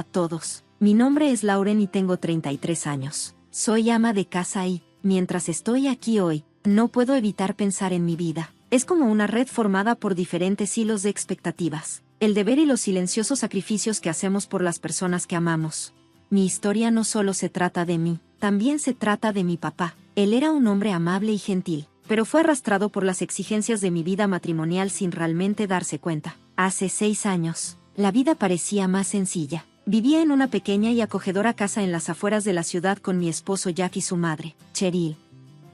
a todos. Mi nombre es Lauren y tengo 33 años. Soy ama de casa y, mientras estoy aquí hoy, no puedo evitar pensar en mi vida. Es como una red formada por diferentes hilos de expectativas, el deber y los silenciosos sacrificios que hacemos por las personas que amamos. Mi historia no solo se trata de mí, también se trata de mi papá. Él era un hombre amable y gentil, pero fue arrastrado por las exigencias de mi vida matrimonial sin realmente darse cuenta. Hace 6 años, la vida parecía más sencilla. Vivía en una pequeña y acogedora casa en las afueras de la ciudad con mi esposo Jack y su madre, Cheryl.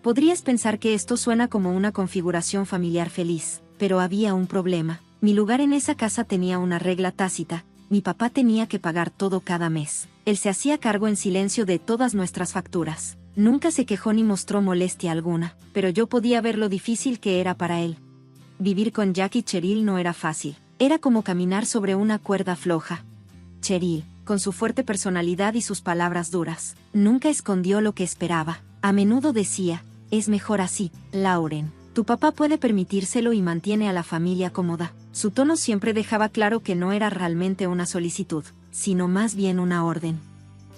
Podrías pensar que esto suena como una configuración familiar feliz, pero había un problema. Mi lugar en esa casa tenía una regla tácita: mi papá tenía que pagar todo cada mes. Él se hacía cargo en silencio de todas nuestras facturas. Nunca se quejó ni mostró molestia alguna, pero yo podía ver lo difícil que era para él. Vivir con Jack y Cheryl no era fácil. Era como caminar sobre una cuerda floja. Cheryl, con su fuerte personalidad y sus palabras duras, nunca escondió lo que esperaba. A menudo decía: es mejor así, Lauren. Tu papá puede permitírselo y mantiene a la familia cómoda. Su tono siempre dejaba claro que no era realmente una solicitud, sino más bien una orden.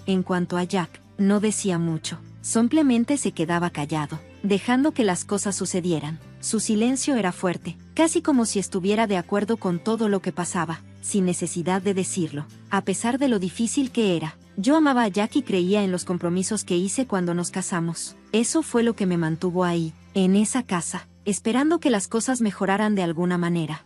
En cuanto a Jack, no decía mucho. Simplemente se quedaba callado, dejando que las cosas sucedieran. Su silencio era fuerte, casi como si estuviera de acuerdo con todo lo que pasaba, sin necesidad de decirlo. A pesar de lo difícil que era, yo amaba a Jack y creía en los compromisos que hice cuando nos casamos. Eso fue lo que me mantuvo ahí, en esa casa, esperando que las cosas mejoraran de alguna manera.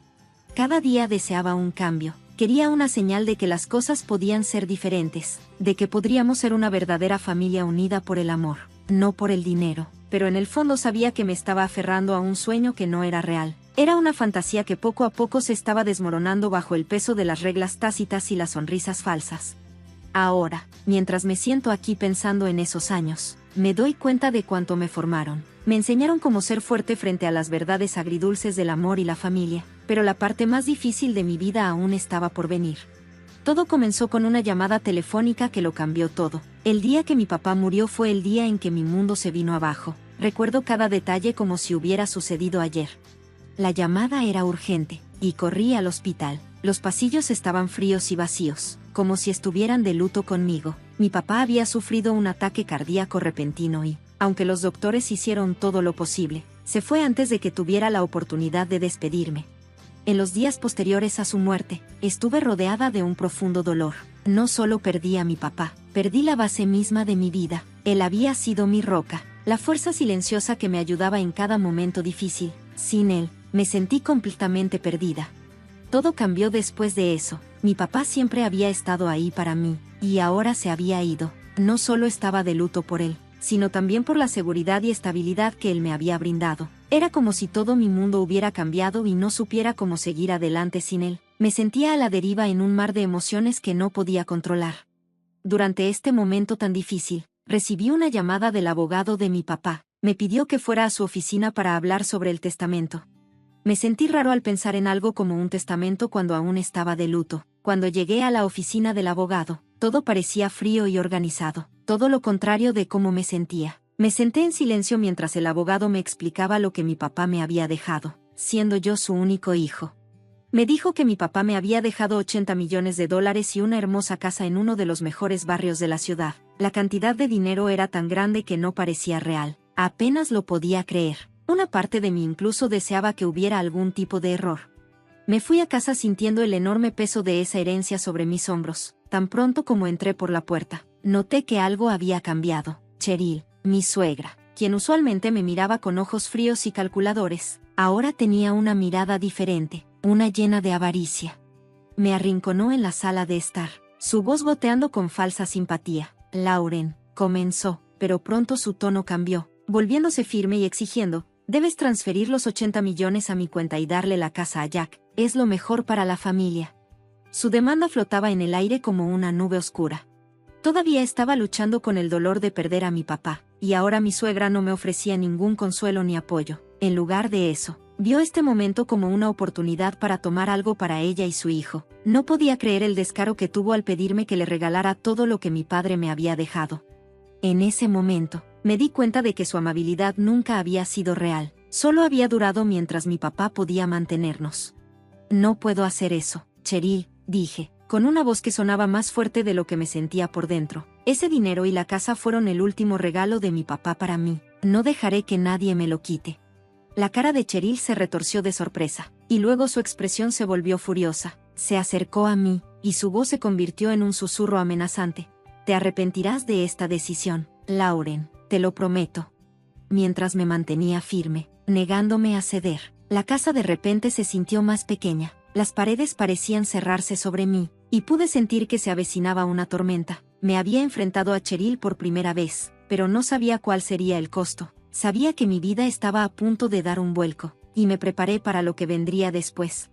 Cada día deseaba un cambio. Quería una señal de que las cosas podían ser diferentes, de que podríamos ser una verdadera familia unida por el amor, no por el dinero. Pero en el fondo sabía que me estaba aferrando a un sueño que no era real. Era una fantasía que poco a poco se estaba desmoronando bajo el peso de las reglas tácitas y las sonrisas falsas. Ahora, mientras me siento aquí pensando en esos años, me doy cuenta de cuánto me formaron. Me enseñaron cómo ser fuerte frente a las verdades agridulces del amor y la familia, pero la parte más difícil de mi vida aún estaba por venir. Todo comenzó con una llamada telefónica que lo cambió todo. El día que mi papá murió fue el día en que mi mundo se vino abajo. Recuerdo cada detalle como si hubiera sucedido ayer. La llamada era urgente, y corrí al hospital. Los pasillos estaban fríos y vacíos, como si estuvieran de luto conmigo. Mi papá había sufrido un ataque cardíaco repentino y, aunque los doctores hicieron todo lo posible, se fue antes de que tuviera la oportunidad de despedirme. En los días posteriores a su muerte, estuve rodeada de un profundo dolor. No solo perdí a mi papá, perdí la base misma de mi vida. Él había sido mi roca, la fuerza silenciosa que me ayudaba en cada momento difícil. Sin él, me sentí completamente perdida. Todo cambió después de eso. Mi papá siempre había estado ahí para mí, y ahora se había ido. No solo estaba de luto por él, sino también por la seguridad y estabilidad que él me había brindado. Era como si todo mi mundo hubiera cambiado y no supiera cómo seguir adelante sin él. Me sentía a la deriva en un mar de emociones que no podía controlar. Durante este momento tan difícil, recibí una llamada del abogado de mi papá. Me pidió que fuera a su oficina para hablar sobre el testamento. Me sentí raro al pensar en algo como un testamento cuando aún estaba de luto. Cuando llegué a la oficina del abogado, todo parecía frío y organizado, todo lo contrario de cómo me sentía. Me senté en silencio mientras el abogado me explicaba lo que mi papá me había dejado, siendo yo su único hijo. Me dijo que mi papá me había dejado $80 millones y una hermosa casa en uno de los mejores barrios de la ciudad. La cantidad de dinero era tan grande que no parecía real. Apenas lo podía creer. Una parte de mí incluso deseaba que hubiera algún tipo de error. Me fui a casa sintiendo el enorme peso de esa herencia sobre mis hombros. Tan pronto como entré por la puerta, noté que algo había cambiado. Cheryl, mi suegra, quien usualmente me miraba con ojos fríos y calculadores, ahora tenía una mirada diferente, una llena de avaricia. Me arrinconó en la sala de estar, su voz goteando con falsa simpatía. Lauren, comenzó, pero pronto su tono cambió, volviéndose firme y exigiendo: debes transferir los 80 millones a mi cuenta y darle la casa a Jack, es lo mejor para la familia. Su demanda flotaba en el aire como una nube oscura. Todavía estaba luchando con el dolor de perder a mi papá, y ahora mi suegra no me ofrecía ningún consuelo ni apoyo. En lugar de eso, vio este momento como una oportunidad para tomar algo para ella y su hijo. No podía creer el descaro que tuvo al pedirme que le regalara todo lo que mi padre me había dejado. En ese momento, me di cuenta de que su amabilidad nunca había sido real, solo había durado mientras mi papá podía mantenernos. No puedo hacer eso, Cheryl, dije. con una voz que sonaba más fuerte de lo que me sentía por dentro. Ese dinero y la casa fueron el último regalo de mi papá para mí. No dejaré que nadie me lo quite. La cara de Cheryl se retorció de sorpresa, y luego su expresión se volvió furiosa. Se acercó a mí, y su voz se convirtió en un susurro amenazante. Te arrepentirás de esta decisión, Lauren, te lo prometo. Mientras me mantenía firme, negándome a ceder, la casa de repente se sintió más pequeña. Las paredes parecían cerrarse sobre mí, y pude sentir que se avecinaba una tormenta. Me había enfrentado a Cheryl por primera vez, pero no sabía cuál sería el costo. Sabía que mi vida estaba a punto de dar un vuelco, y me preparé para lo que vendría después.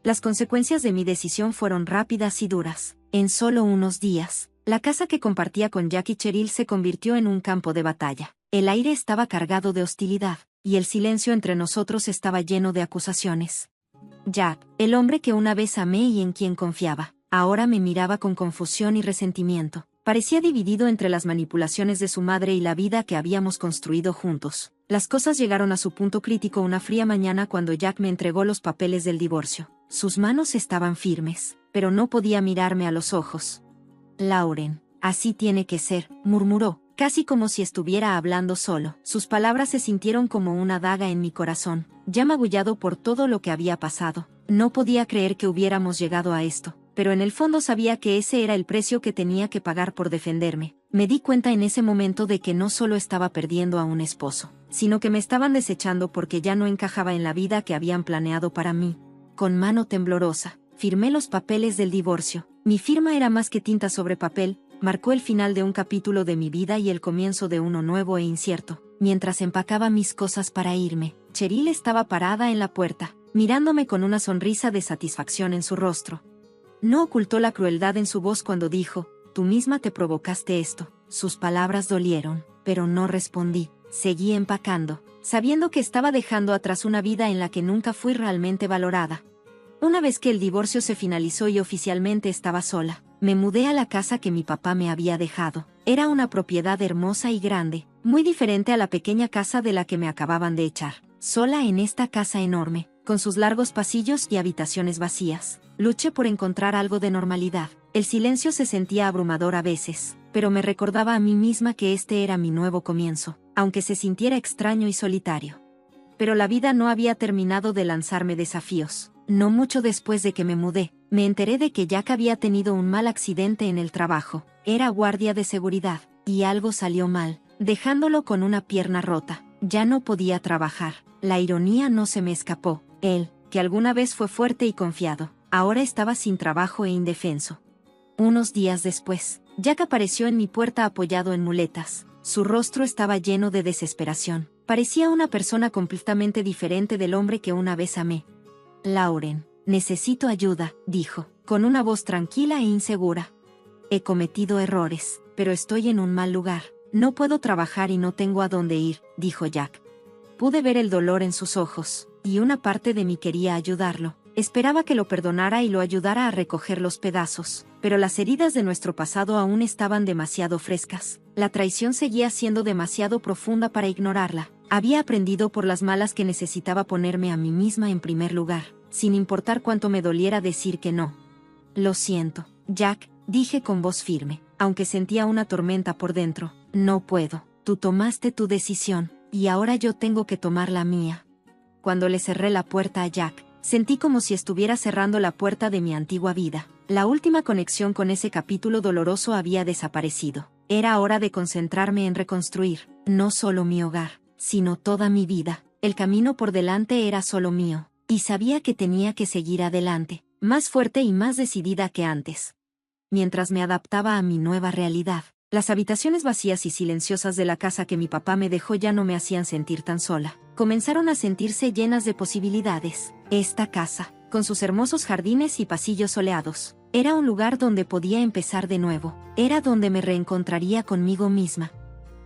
Las consecuencias de mi decisión fueron rápidas y duras. En solo unos días, la casa que compartía con Jack y Cheryl se convirtió en un campo de batalla. El aire estaba cargado de hostilidad, y el silencio entre nosotros estaba lleno de acusaciones. Jack, el hombre que una vez amé y en quien confiaba, ahora me miraba con confusión y resentimiento. Parecía dividido entre las manipulaciones de su madre y la vida que habíamos construido juntos. Las cosas llegaron a su punto crítico una fría mañana cuando Jack me entregó los papeles del divorcio. Sus manos estaban firmes, pero no podía mirarme a los ojos. Lauren, así tiene que ser, murmuró, casi como si estuviera hablando solo. Sus palabras se sintieron como una daga en mi corazón, ya magullado por todo lo que había pasado. No podía creer que hubiéramos llegado a esto, pero en el fondo sabía que ese era el precio que tenía que pagar por defenderme. Me di cuenta en ese momento de que no solo estaba perdiendo a un esposo, sino que me estaban desechando porque ya no encajaba en la vida que habían planeado para mí. Con mano temblorosa, firmé los papeles del divorcio. Mi firma era más que tinta sobre papel, marcó el final de un capítulo de mi vida y el comienzo de uno nuevo e incierto. Mientras empacaba mis cosas para irme, Cheryl estaba parada en la puerta, mirándome con una sonrisa de satisfacción en su rostro. No ocultó la crueldad en su voz cuando dijo, tú misma te provocaste esto. Sus palabras dolieron, pero no respondí. Seguí empacando, sabiendo que estaba dejando atrás una vida en la que nunca fui realmente valorada. Una vez que el divorcio se finalizó y oficialmente estaba sola, me mudé a la casa que mi papá me había dejado. Era una propiedad hermosa y grande, muy diferente a la pequeña casa de la que me acababan de echar. Sola en esta casa enorme, con sus largos pasillos y habitaciones vacías, luché por encontrar algo de normalidad. El silencio se sentía abrumador a veces, pero me recordaba a mí misma que este era mi nuevo comienzo, aunque se sintiera extraño y solitario. Pero la vida no había terminado de lanzarme desafíos. No mucho después de que me mudé, me enteré de que Jack había tenido un mal accidente en el trabajo. Era guardia de seguridad, y algo salió mal, dejándolo con una pierna rota. Ya no podía trabajar. La ironía no se me escapó. Él, que alguna vez fue fuerte y confiado, ahora estaba sin trabajo e indefenso. Unos días después, Jack apareció en mi puerta apoyado en muletas. Su rostro estaba lleno de desesperación. Parecía una persona completamente diferente del hombre que una vez amé. Lauren, necesito ayuda, dijo, con una voz tranquila e insegura. He cometido errores, pero estoy en un mal lugar. No puedo trabajar y no tengo a dónde ir, dijo Jack. Pude ver el dolor en sus ojos, y una parte de mí quería ayudarlo. Esperaba que lo perdonara y lo ayudara a recoger los pedazos, pero las heridas de nuestro pasado aún estaban demasiado frescas. La traición seguía siendo demasiado profunda para ignorarla. Había aprendido por las malas que necesitaba ponerme a mí misma en primer lugar, sin importar cuánto me doliera decir que no. Lo siento, Jack, dije con voz firme, aunque sentía una tormenta por dentro. No puedo. Tú tomaste tu decisión, y ahora yo tengo que tomar la mía. Cuando le cerré la puerta a Jack, sentí como si estuviera cerrando la puerta de mi antigua vida. La última conexión con ese capítulo doloroso había desaparecido. Era hora de concentrarme en reconstruir, no solo mi hogar, sino toda mi vida. El camino por delante era solo mío, y sabía que tenía que seguir adelante, más fuerte y más decidida que antes. Mientras me adaptaba a mi nueva realidad, las habitaciones vacías y silenciosas de la casa que mi papá me dejó ya no me hacían sentir tan sola. Comenzaron a sentirse llenas de posibilidades. Esta casa, con sus hermosos jardines y pasillos soleados, era un lugar donde podía empezar de nuevo. Era donde me reencontraría conmigo misma.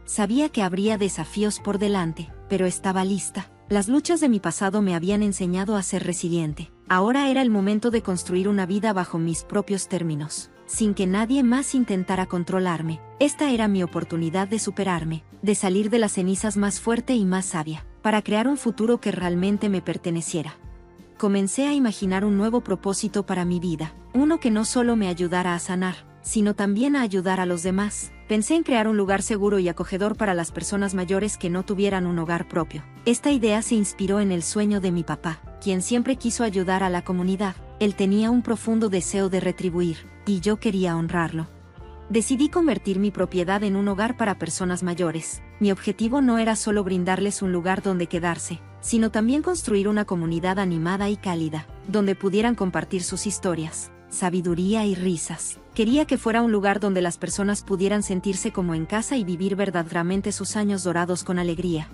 Sabía que habría desafíos por delante, pero estaba lista. Las luchas de mi pasado me habían enseñado a ser resiliente. Ahora era el momento de construir una vida bajo mis propios términos, sin que nadie más intentara controlarme. Esta era mi oportunidad de superarme, de salir de las cenizas más fuerte y más sabia, para crear un futuro que realmente me perteneciera. comencé a imaginar un nuevo propósito para mi vida, uno que no solo me ayudara a sanar, sino también a ayudar a los demás. Pensé en crear un lugar seguro y acogedor para las personas mayores que no tuvieran un hogar propio. Esta idea se inspiró en el sueño de mi papá, quien siempre quiso ayudar a la comunidad. Él tenía un profundo deseo de retribuir, y yo quería honrarlo. Decidí convertir mi propiedad en un hogar para personas mayores. Mi objetivo no era solo brindarles un lugar donde quedarse, sino también construir una comunidad animada y cálida, donde pudieran compartir sus historias, sabiduría y risas. Quería que fuera un lugar donde las personas pudieran sentirse como en casa y vivir verdaderamente sus años dorados con alegría.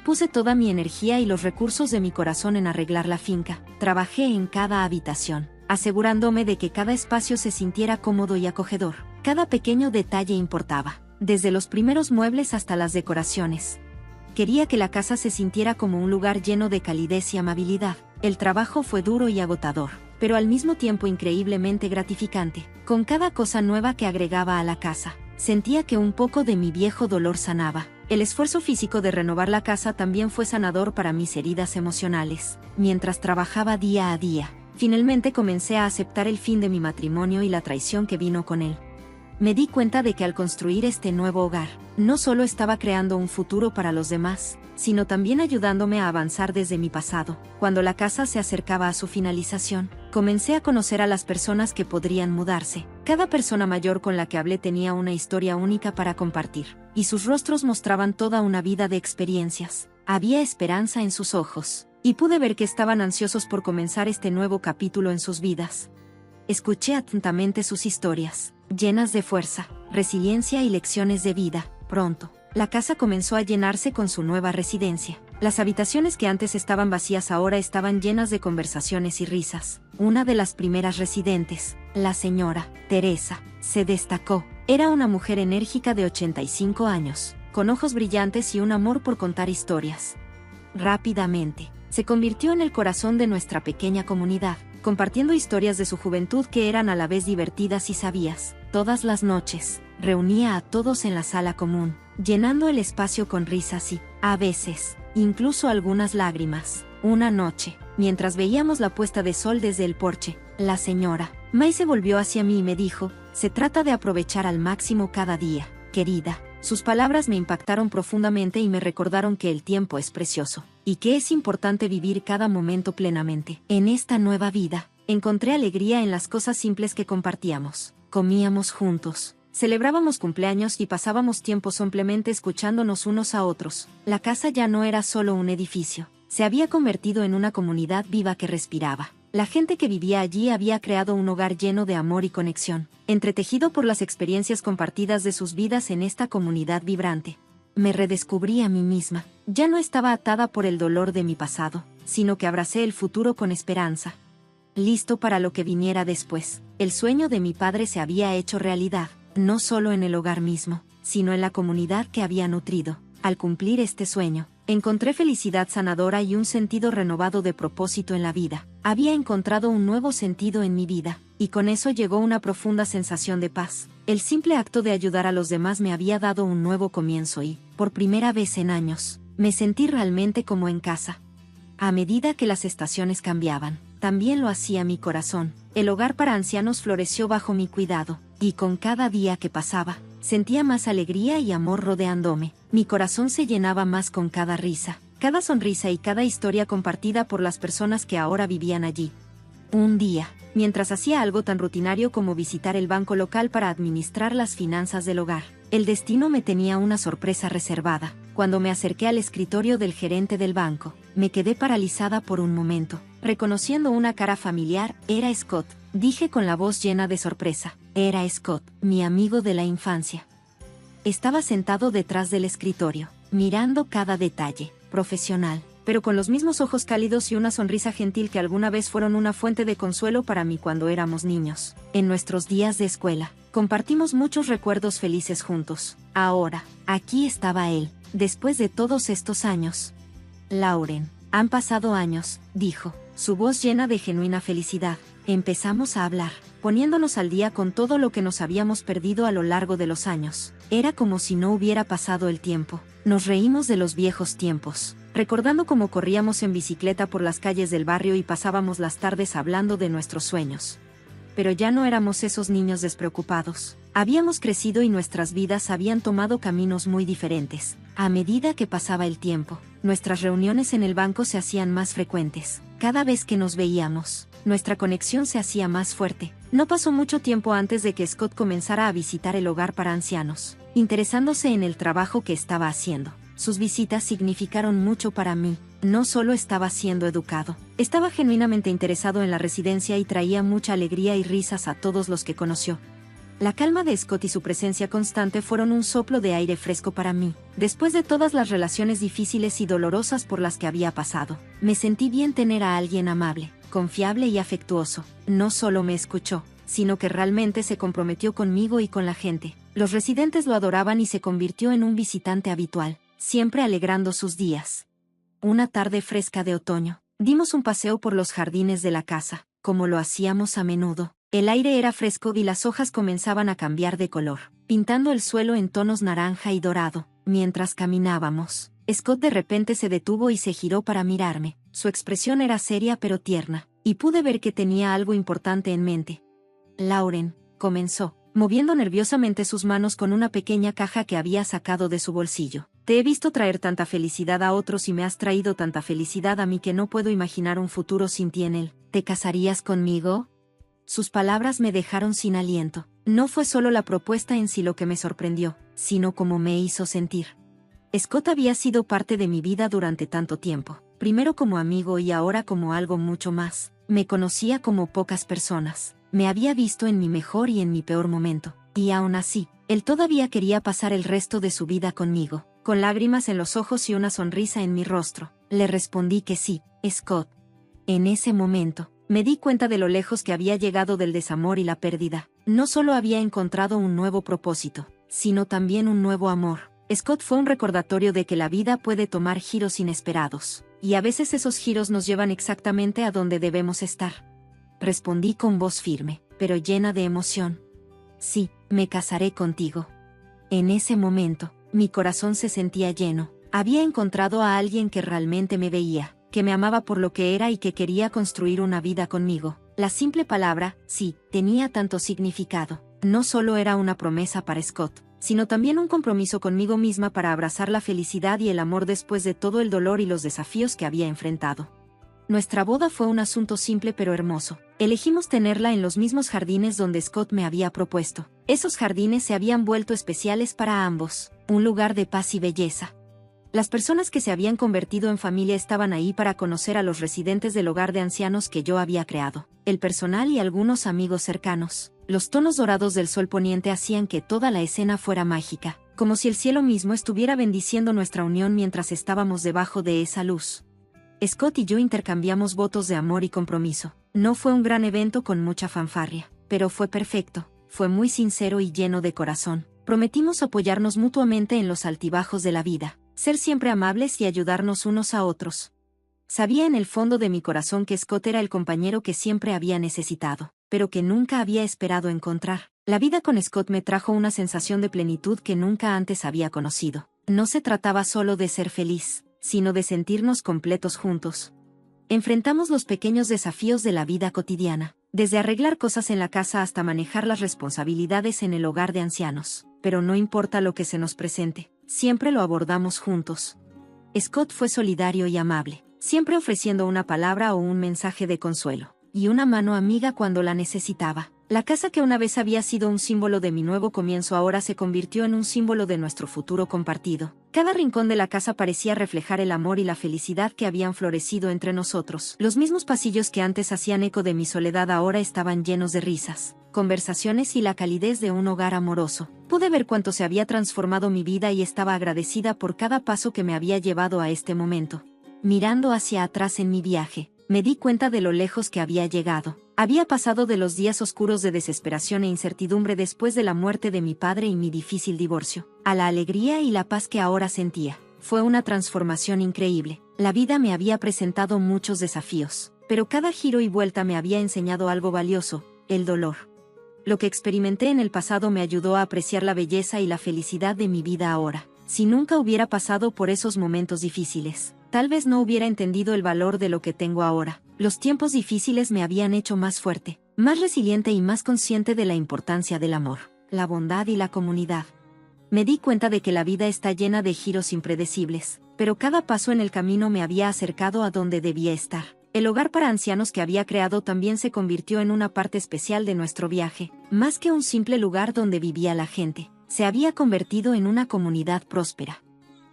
Puse toda mi energía y los recursos de mi corazón en arreglar la finca. Trabajé en cada habitación, asegurándome de que cada espacio se sintiera cómodo y acogedor. Cada pequeño detalle importaba, desde los primeros muebles hasta las decoraciones. Quería que la casa se sintiera como un lugar lleno de calidez y amabilidad. El trabajo fue duro y agotador, pero al mismo tiempo increíblemente gratificante. Con cada cosa nueva que agregaba a la casa, sentía que un poco de mi viejo dolor sanaba. El esfuerzo físico de renovar la casa también fue sanador para mis heridas emocionales. Mientras trabajaba día a día, finalmente comencé a aceptar el fin de mi matrimonio y la traición que vino con él. Me di cuenta de que al construir este nuevo hogar, no solo estaba creando un futuro para los demás, sino también ayudándome a avanzar desde mi pasado. Cuando la casa se acercaba a su finalización, comencé a conocer a las personas que podrían mudarse. Cada persona mayor con la que hablé tenía una historia única para compartir, y sus rostros mostraban toda una vida de experiencias. Había esperanza en sus ojos, y pude ver que estaban ansiosos por comenzar este nuevo capítulo en sus vidas. Escuché atentamente sus historias, llenas de fuerza, resiliencia y lecciones de vida. Pronto, la casa comenzó a llenarse con su nueva residencia. Las habitaciones que antes estaban vacías ahora estaban llenas de conversaciones y risas. Una de las primeras residentes, la señora Teresa, se destacó. Era una mujer enérgica de 85 años, con ojos brillantes y un amor por contar historias. Rápidamente, se convirtió en el corazón de nuestra pequeña comunidad, compartiendo historias de su juventud que eran a la vez divertidas y sabias. Todas las noches, reunía a todos en la sala común, llenando el espacio con risas y, a veces, incluso algunas lágrimas. Una noche, mientras veíamos la puesta de sol desde el porche, la señora May se volvió hacia mí y me dijo: "Se trata de aprovechar al máximo cada día, querida". Sus palabras me impactaron profundamente y me recordaron que el tiempo es precioso, y que es importante vivir cada momento plenamente. En esta nueva vida, encontré alegría en las cosas simples que compartíamos. Comíamos juntos, celebrábamos cumpleaños y pasábamos tiempo simplemente escuchándonos unos a otros. La casa ya no era solo un edificio, se había convertido en una comunidad viva que respiraba. La gente que vivía allí había creado un hogar lleno de amor y conexión, entretejido por las experiencias compartidas de sus vidas en esta comunidad vibrante. Me redescubrí a mí misma. Ya no estaba atada por el dolor de mi pasado, sino que abracé el futuro con esperanza. Listo para lo que viniera después. El sueño de mi padre se había hecho realidad, no solo en el hogar mismo, sino en la comunidad que había nutrido. Al cumplir este sueño, encontré felicidad sanadora y un sentido renovado de propósito en la vida. Había encontrado un nuevo sentido en mi vida, y con eso llegó una profunda sensación de paz. El simple acto de ayudar a los demás me había dado un nuevo comienzo y, por primera vez en años, me sentí realmente como en casa. A medida que las estaciones cambiaban, también lo hacía mi corazón. El hogar para ancianos floreció bajo mi cuidado, y con cada día que pasaba, sentía más alegría y amor rodeándome. Mi corazón se llenaba más con cada risa, cada sonrisa y cada historia compartida por las personas que ahora vivían allí. Un día, mientras hacía algo tan rutinario como visitar el banco local para administrar las finanzas del hogar, el destino me tenía una sorpresa reservada. Cuando me acerqué al escritorio del gerente del banco, me quedé paralizada por un momento. Reconociendo una cara familiar, era Scott, dije con la voz llena de sorpresa. Era Scott, mi amigo de la infancia. Estaba sentado detrás del escritorio, mirando cada detalle, profesional, pero con los mismos ojos cálidos y una sonrisa gentil que alguna vez fueron una fuente de consuelo para mí cuando éramos niños. En nuestros días de escuela, compartimos muchos recuerdos felices juntos. Ahora, aquí estaba él, después de todos estos años. Lauren, han pasado años, dijo, su voz llena de genuina felicidad. Empezamos a hablar, poniéndonos al día con todo lo que nos habíamos perdido a lo largo de los años. Era como si no hubiera pasado el tiempo. Nos reímos de los viejos tiempos, recordando cómo corríamos en bicicleta por las calles del barrio y pasábamos las tardes hablando de nuestros sueños. Pero ya no éramos esos niños despreocupados. Habíamos crecido y nuestras vidas habían tomado caminos muy diferentes. A medida que pasaba el tiempo, nuestras reuniones en el banco se hacían más frecuentes. Cada vez que nos veíamos, nuestra conexión se hacía más fuerte. No pasó mucho tiempo antes de que Scott comenzara a visitar el hogar para ancianos, interesándose en el trabajo que estaba haciendo. Sus visitas significaron mucho para mí. No solo estaba siendo educado, estaba genuinamente interesado en la residencia y traía mucha alegría y risas a todos los que conoció. La calma de Scott y su presencia constante fueron un soplo de aire fresco para mí. Después de todas las relaciones difíciles y dolorosas por las que había pasado, me sentí bien tener a alguien amable, confiable y afectuoso. No solo me escuchó, sino que realmente se comprometió conmigo y con la gente. Los residentes lo adoraban y se convirtió en un visitante habitual, siempre alegrando sus días. Una tarde fresca de otoño, dimos un paseo por los jardines de la casa, como lo hacíamos a menudo. El aire era fresco y las hojas comenzaban a cambiar de color, pintando el suelo en tonos naranja y dorado. Mientras caminábamos, Scott de repente se detuvo y se giró para mirarme. Su expresión era seria pero tierna, y pude ver que tenía algo importante en mente. Lauren, comenzó, moviendo nerviosamente sus manos con una pequeña caja que había sacado de su bolsillo. Te he visto traer tanta felicidad a otros y me has traído tanta felicidad a mí que no puedo imaginar un futuro sin ti en él. ¿Te casarías conmigo? Sus palabras me dejaron sin aliento. No fue solo la propuesta en sí lo que me sorprendió, sino cómo me hizo sentir. Scott había sido parte de mi vida durante tanto tiempo, primero como amigo y ahora como algo mucho más. Me conocía como pocas personas, me había visto en mi mejor y en mi peor momento, y aún así, él todavía quería pasar el resto de su vida conmigo. Con lágrimas en los ojos y una sonrisa en mi rostro, le respondí que sí, Scott. En ese momento, me di cuenta de lo lejos que había llegado del desamor y la pérdida. No solo había encontrado un nuevo propósito, sino también un nuevo amor. Scott fue un recordatorio de que la vida puede tomar giros inesperados, y a veces esos giros nos llevan exactamente a donde debemos estar. Respondí con voz firme, pero llena de emoción. Sí, me casaré contigo. En ese momento, mi corazón se sentía lleno. Había encontrado a alguien que realmente me veía, que me amaba por lo que era y que quería construir una vida conmigo. La simple palabra, sí, tenía tanto significado. No solo era una promesa para Scott, sino también un compromiso conmigo misma para abrazar la felicidad y el amor después de todo el dolor y los desafíos que había enfrentado. Nuestra boda fue un asunto simple pero hermoso. Elegimos tenerla en los mismos jardines donde Scott me había propuesto. Esos jardines se habían vuelto especiales para ambos, un lugar de paz y belleza. Las personas que se habían convertido en familia estaban ahí para conocer a los residentes del hogar de ancianos que yo había creado, el personal y algunos amigos cercanos. Los tonos dorados del sol poniente hacían que toda la escena fuera mágica, como si el cielo mismo estuviera bendiciendo nuestra unión mientras estábamos debajo de esa luz. Scott y yo intercambiamos votos de amor y compromiso. No fue un gran evento con mucha fanfarria, pero fue perfecto, fue muy sincero y lleno de corazón. Prometimos apoyarnos mutuamente en los altibajos de la vida, ser siempre amables y ayudarnos unos a otros. Sabía en el fondo de mi corazón que Scott era el compañero que siempre había necesitado, pero que nunca había esperado encontrar. La vida con Scott me trajo una sensación de plenitud que nunca antes había conocido. No se trataba solo de ser feliz, sino de sentirnos completos juntos. Enfrentamos los pequeños desafíos de la vida cotidiana, desde arreglar cosas en la casa hasta manejar las responsabilidades en el hogar de ancianos. Pero no importa lo que se nos presente, siempre lo abordamos juntos. Scott fue solidario y amable, siempre ofreciendo una palabra o un mensaje de consuelo, y una mano amiga cuando la necesitaba. La casa que una vez había sido un símbolo de mi nuevo comienzo ahora se convirtió en un símbolo de nuestro futuro compartido. Cada rincón de la casa parecía reflejar el amor y la felicidad que habían florecido entre nosotros. Los mismos pasillos que antes hacían eco de mi soledad ahora estaban llenos de risas, conversaciones y la calidez de un hogar amoroso. Pude ver cuánto se había transformado mi vida y estaba agradecida por cada paso que me había llevado a este momento. Mirando hacia atrás en mi viaje, me di cuenta de lo lejos que había llegado. Había pasado de los días oscuros de desesperación e incertidumbre después de la muerte de mi padre y mi difícil divorcio, a la alegría y la paz que ahora sentía. Fue una transformación increíble. La vida me había presentado muchos desafíos, pero cada giro y vuelta me había enseñado algo valioso, el dolor. Lo que experimenté en el pasado me ayudó a apreciar la belleza y la felicidad de mi vida ahora. Si nunca hubiera pasado por esos momentos difíciles, tal vez no hubiera entendido el valor de lo que tengo ahora. Los tiempos difíciles me habían hecho más fuerte, más resiliente y más consciente de la importancia del amor, la bondad y la comunidad. Me di cuenta de que la vida está llena de giros impredecibles, pero cada paso en el camino me había acercado a donde debía estar. El hogar para ancianos que había creado también se convirtió en una parte especial de nuestro viaje. Más que un simple lugar donde vivía la gente, se había convertido en una comunidad próspera.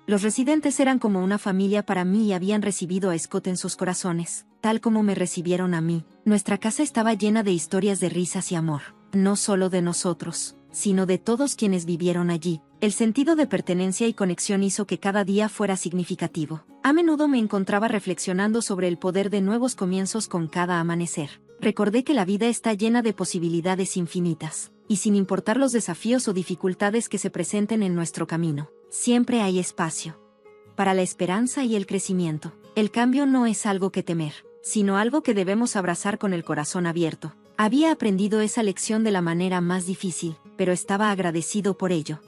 Los residentes eran como una familia para mí y habían recibido a Scott en sus corazones, tal como me recibieron a mí. Nuestra casa estaba llena de historias de risas y amor, no solo de nosotros, sino de todos quienes vivieron allí. El sentido de pertenencia y conexión hizo que cada día fuera significativo. A menudo me encontraba reflexionando sobre el poder de nuevos comienzos con cada amanecer. Recordé que la vida está llena de posibilidades infinitas, y sin importar los desafíos o dificultades que se presenten en nuestro camino, siempre hay espacio para la esperanza y el crecimiento. El cambio no es algo que temer, sino algo que debemos abrazar con el corazón abierto. Había aprendido esa lección de la manera más difícil, pero estaba agradecido por ello.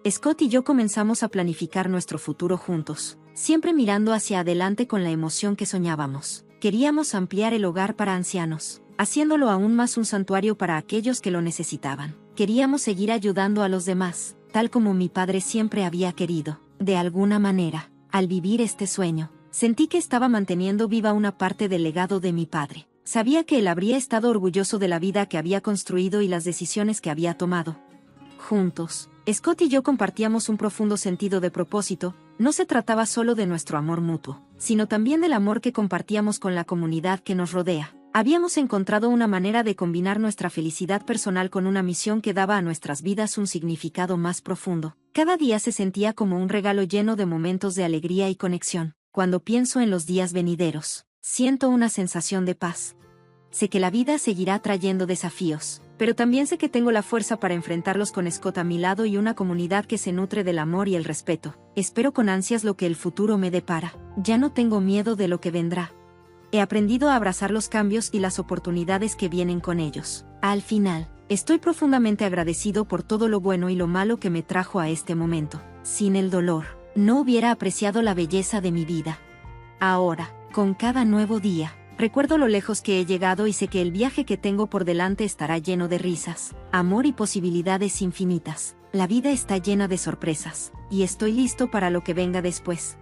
Scott y yo comenzamos a planificar nuestro futuro juntos, siempre mirando hacia adelante con la emoción que soñábamos. Queríamos ampliar el hogar para ancianos, haciéndolo aún más un santuario para aquellos que lo necesitaban. Queríamos seguir ayudando a los demás, tal como mi padre siempre había querido. De alguna manera, al vivir este sueño, sentí que estaba manteniendo viva una parte del legado de mi padre. Sabía que él habría estado orgulloso de la vida que había construido y las decisiones que había tomado. Juntos, Scott y yo compartíamos un profundo sentido de propósito. No se trataba solo de nuestro amor mutuo, sino también del amor que compartíamos con la comunidad que nos rodea. Habíamos encontrado una manera de combinar nuestra felicidad personal con una misión que daba a nuestras vidas un significado más profundo. Cada día se sentía como un regalo lleno de momentos de alegría y conexión. Cuando pienso en los días venideros, siento una sensación de paz. Sé que la vida seguirá trayendo desafíos, pero también sé que tengo la fuerza para enfrentarlos con Scott a mi lado y una comunidad que se nutre del amor y el respeto. Espero con ansias lo que el futuro me depara. Ya no tengo miedo de lo que vendrá. He aprendido a abrazar los cambios y las oportunidades que vienen con ellos. Al final, estoy profundamente agradecido por todo lo bueno y lo malo que me trajo a este momento. Sin el dolor, no hubiera apreciado la belleza de mi vida. Ahora, con cada nuevo día, recuerdo lo lejos que he llegado y sé que el viaje que tengo por delante estará lleno de risas, amor y posibilidades infinitas. La vida está llena de sorpresas, y estoy listo para lo que venga después.